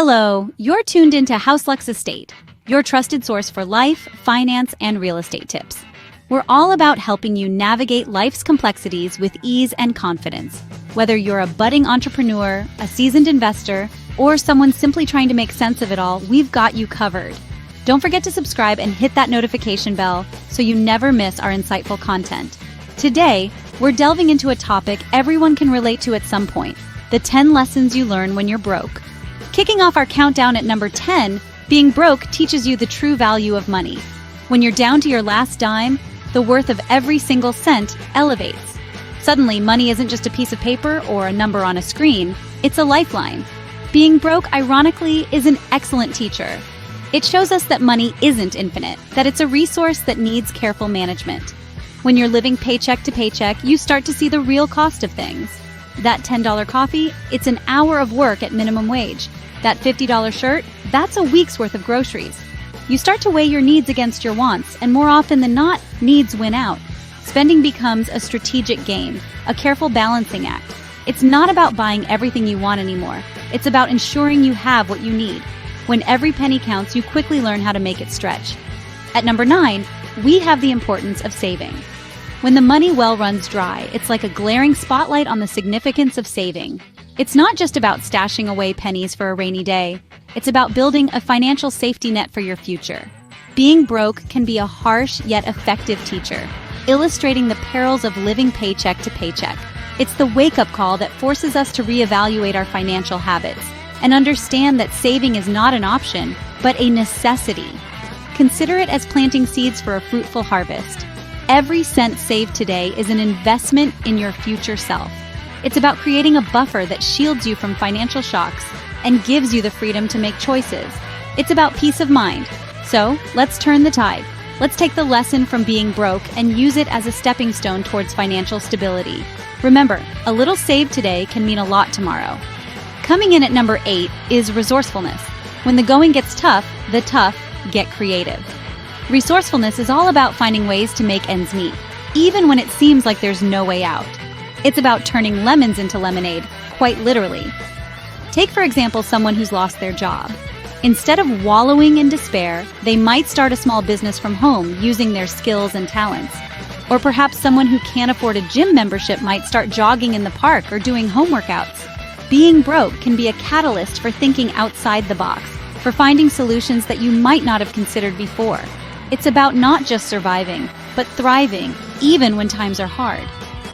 Hello, you're tuned into HouseLux Estate, your trusted source for life, finance, and real estate tips. We're all about helping you navigate life's complexities with ease and confidence. Whether you're a budding entrepreneur, a seasoned investor, or someone simply trying to make sense of it all, we've got you covered. Don't forget to subscribe and hit that notification bell so you never miss our insightful content. Today, we're delving into a topic everyone can relate to at some point: the 10 lessons you learn when you're broke. Kicking off our countdown at number 10, being broke teaches you the true value of money. When you're down to your last dime, the worth of every single cent elevates. Suddenly, money isn't just a piece of paper or a number on a screen, it's a lifeline. Being broke, ironically, is an excellent teacher. It shows us that money isn't infinite, that it's a resource that needs careful management. When you're living paycheck to paycheck, you start to see the real cost of things. That $10 coffee, it's an hour of work at minimum wage. That $50 shirt, that's a week's worth of groceries. You start to weigh your needs against your wants, and more often than not, needs win out. Spending becomes a strategic game, a careful balancing act. It's not about buying everything you want anymore. It's about ensuring you have what you need. When every penny counts, you quickly learn how to make it stretch. At number 9, we have the importance of saving. When the money well runs dry, it's like a glaring spotlight on the significance of saving. It's not just about stashing away pennies for a rainy day. It's about building a financial safety net for your future. Being broke can be a harsh yet effective teacher, illustrating the perils of living paycheck to paycheck. It's the wake-up call that forces us to reevaluate our financial habits and understand that saving is not an option, but a necessity. Consider it as planting seeds for a fruitful harvest. Every cent saved today is an investment in your future self. It's about creating a buffer that shields you from financial shocks and gives you the freedom to make choices. It's about peace of mind. So, let's turn the tide. Let's take the lesson from being broke and use it as a stepping stone towards financial stability. Remember, a little saved today can mean a lot tomorrow. Coming in at number 8 is resourcefulness. When the going gets tough, the tough get creative. Resourcefulness is all about finding ways to make ends meet, even when it seems like there's no way out. It's about turning lemons into lemonade, quite literally. Take, for example, someone who's lost their job. Instead of wallowing in despair, they might start a small business from home using their skills and talents. Or perhaps someone who can't afford a gym membership might start jogging in the park or doing home workouts. Being broke can be a catalyst for thinking outside the box, for finding solutions that you might not have considered before. It's about not just surviving, but thriving, even when times are hard.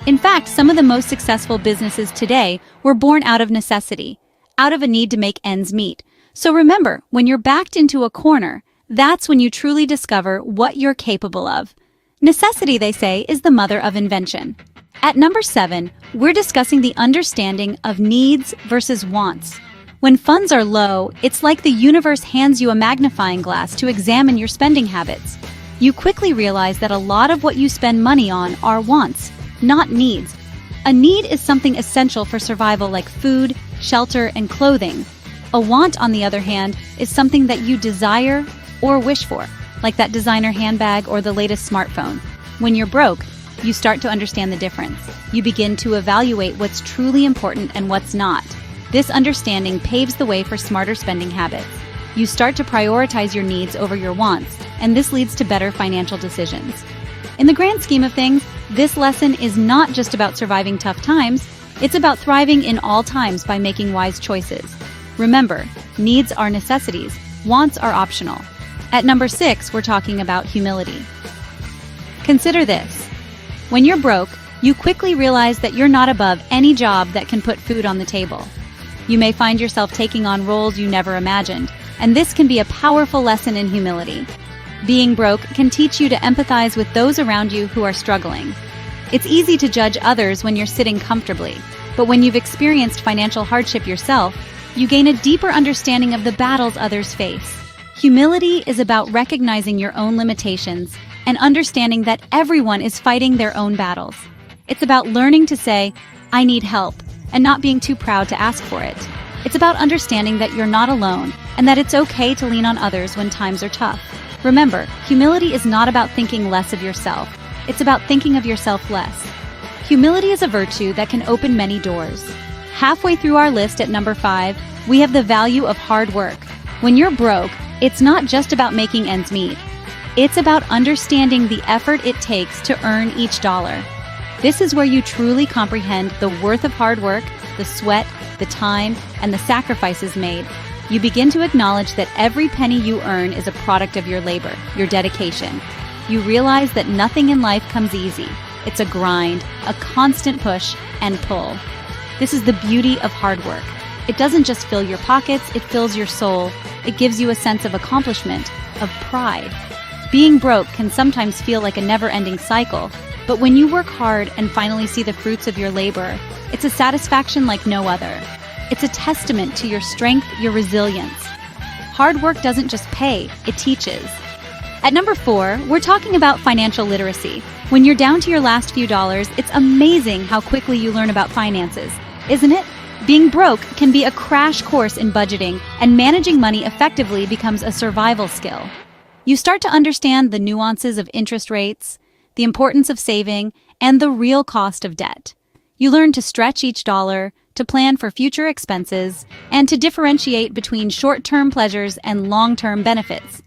In fact, some of the most successful businesses today were born out of necessity, out of a need to make ends meet. So remember, when you're backed into a corner, that's when you truly discover what you're capable of. Necessity, they say, is the mother of invention. At number 7, we're discussing the understanding of needs versus wants. When funds are low, it's like the universe hands you a magnifying glass to examine your spending habits. You quickly realize that a lot of what you spend money on are wants, not needs. A need is something essential for survival like food, shelter, and clothing. A want, on the other hand, is something that you desire or wish for, like that designer handbag or the latest smartphone. When you're broke, you start to understand the difference. You begin to evaluate what's truly important and what's not. This understanding paves the way for smarter spending habits. You start to prioritize your needs over your wants, and this leads to better financial decisions. In the grand scheme of things, this lesson is not just about surviving tough times, it's about thriving in all times by making wise choices. Remember, needs are necessities, wants are optional. At number 6, we're talking about humility. Consider this. When you're broke, you quickly realize that you're not above any job that can put food on the table. You may find yourself taking on roles you never imagined, and this can be a powerful lesson in humility. Being broke can teach you to empathize with those around you who are struggling. It's easy to judge others when you're sitting comfortably, but when you've experienced financial hardship yourself, you gain a deeper understanding of the battles others face. Humility is about recognizing your own limitations and understanding that everyone is fighting their own battles. It's about learning to say, "I need help," and not being too proud to ask for it. It's about understanding that you're not alone and that it's okay to lean on others when times are tough. Remember, humility is not about thinking less of yourself. It's about thinking of yourself less. Humility is a virtue that can open many doors. Halfway through our list at number 5, we have the value of hard work. When you're broke, it's not just about making ends meet. It's about understanding the effort it takes to earn each dollar. This is where you truly comprehend the worth of hard work, the sweat, the time, and the sacrifices made. You begin to acknowledge that every penny you earn is a product of your labor, your dedication. You realize that nothing in life comes easy. It's a grind, a constant push and pull. This is the beauty of hard work. It doesn't just fill your pockets, it fills your soul. It gives you a sense of accomplishment, of pride. Being broke can sometimes feel like a never-ending cycle, but when you work hard and finally see the fruits of your labor, it's a satisfaction like no other. It's a testament to your strength, your resilience. Hard work doesn't just pay, it teaches. At number 4, we're talking about financial literacy. When you're down to your last few dollars, it's amazing how quickly you learn about finances, isn't it? Being broke can be a crash course in budgeting, and managing money effectively becomes a survival skill. You start to understand the nuances of interest rates, the importance of saving, and the real cost of debt. You learn to stretch each dollar, to plan for future expenses, and to differentiate between short-term pleasures and long-term benefits.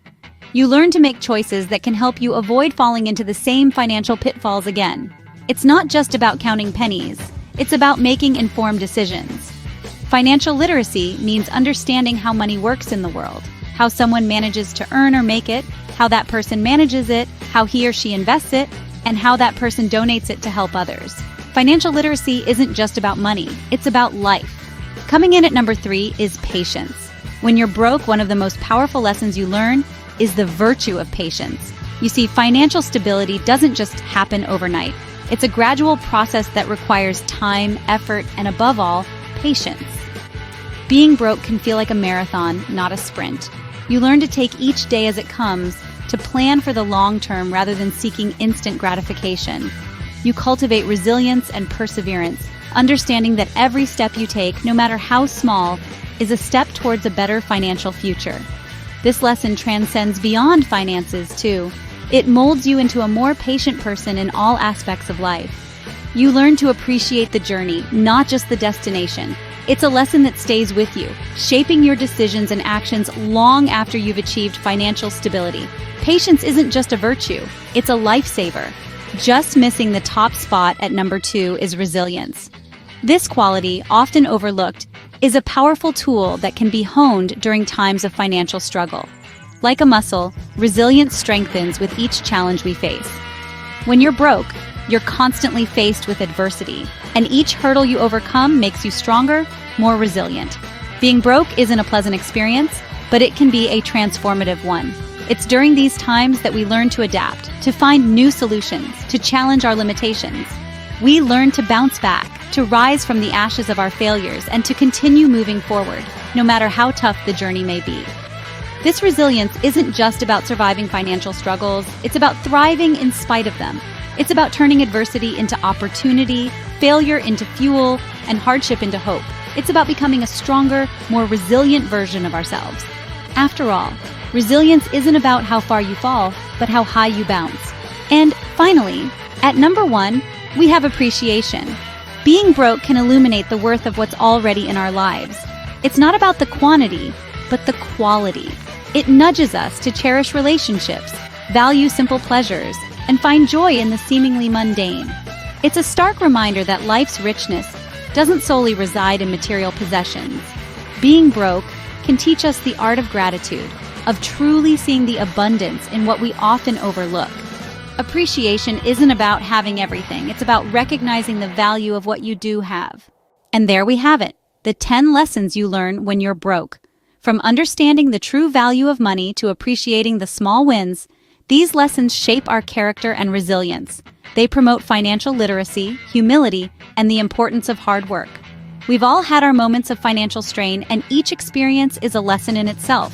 You learn to make choices that can help you avoid falling into the same financial pitfalls again. It's not just about counting pennies, it's about making informed decisions. Financial literacy means understanding how money works in the world, how someone manages to earn or make it, how that person manages it, how he or she invests it, and how that person donates it to help others. Financial literacy isn't just about money, it's about life. Coming in at number 3 is patience. When you're broke, one of the most powerful lessons you learn is the virtue of patience. You see, financial stability doesn't just happen overnight. It's a gradual process that requires time, effort, and above all, patience. Being broke can feel like a marathon, not a sprint. You learn to take each day as it comes, to plan for the long term rather than seeking instant gratification. You cultivate resilience and perseverance, understanding that every step you take, no matter how small, is a step towards a better financial future. This lesson transcends beyond finances, too. It molds you into a more patient person in all aspects of life. You learn to appreciate the journey, not just the destination. It's a lesson that stays with you, shaping your decisions and actions long after you've achieved financial stability. Patience isn't just a virtue, it's a lifesaver. Just missing the top spot at number 2 is resilience. This quality, often overlooked, is a powerful tool that can be honed during times of financial struggle. Like a muscle, resilience strengthens with each challenge we face. When you're broke, you're constantly faced with adversity, and each hurdle you overcome makes you stronger, more resilient. Being broke isn't a pleasant experience, but it can be a transformative one. It's during these times that we learn to adapt, to find new solutions, to challenge our limitations. We learn to bounce back, to rise from the ashes of our failures, and to continue moving forward, no matter how tough the journey may be. This resilience isn't just about surviving financial struggles, it's about thriving in spite of them. It's about turning adversity into opportunity, failure into fuel, and hardship into hope. It's about becoming a stronger, more resilient version of ourselves. After all, resilience isn't about how far you fall, but how high you bounce. And finally, at number 1, we have appreciation. Being broke can illuminate the worth of what's already in our lives. It's not about the quantity, but the quality. It nudges us to cherish relationships, value simple pleasures, and find joy in the seemingly mundane. It's a stark reminder that life's richness doesn't solely reside in material possessions. Being broke can teach us the art of gratitude, of truly seeing the abundance in what we often overlook. Appreciation isn't about having everything, it's about recognizing the value of what you do have. And there we have it, the 10 lessons you learn when you're broke. From understanding the true value of money to appreciating the small wins, these lessons shape our character and resilience. They promote financial literacy, humility, and the importance of hard work. We've all had our moments of financial strain, and each experience is a lesson in itself.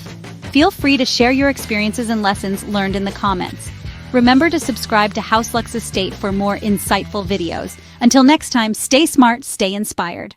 Feel free to share your experiences and lessons learned in the comments. Remember to subscribe to HouseLux Estate for more insightful videos. Until next time, stay smart, stay inspired.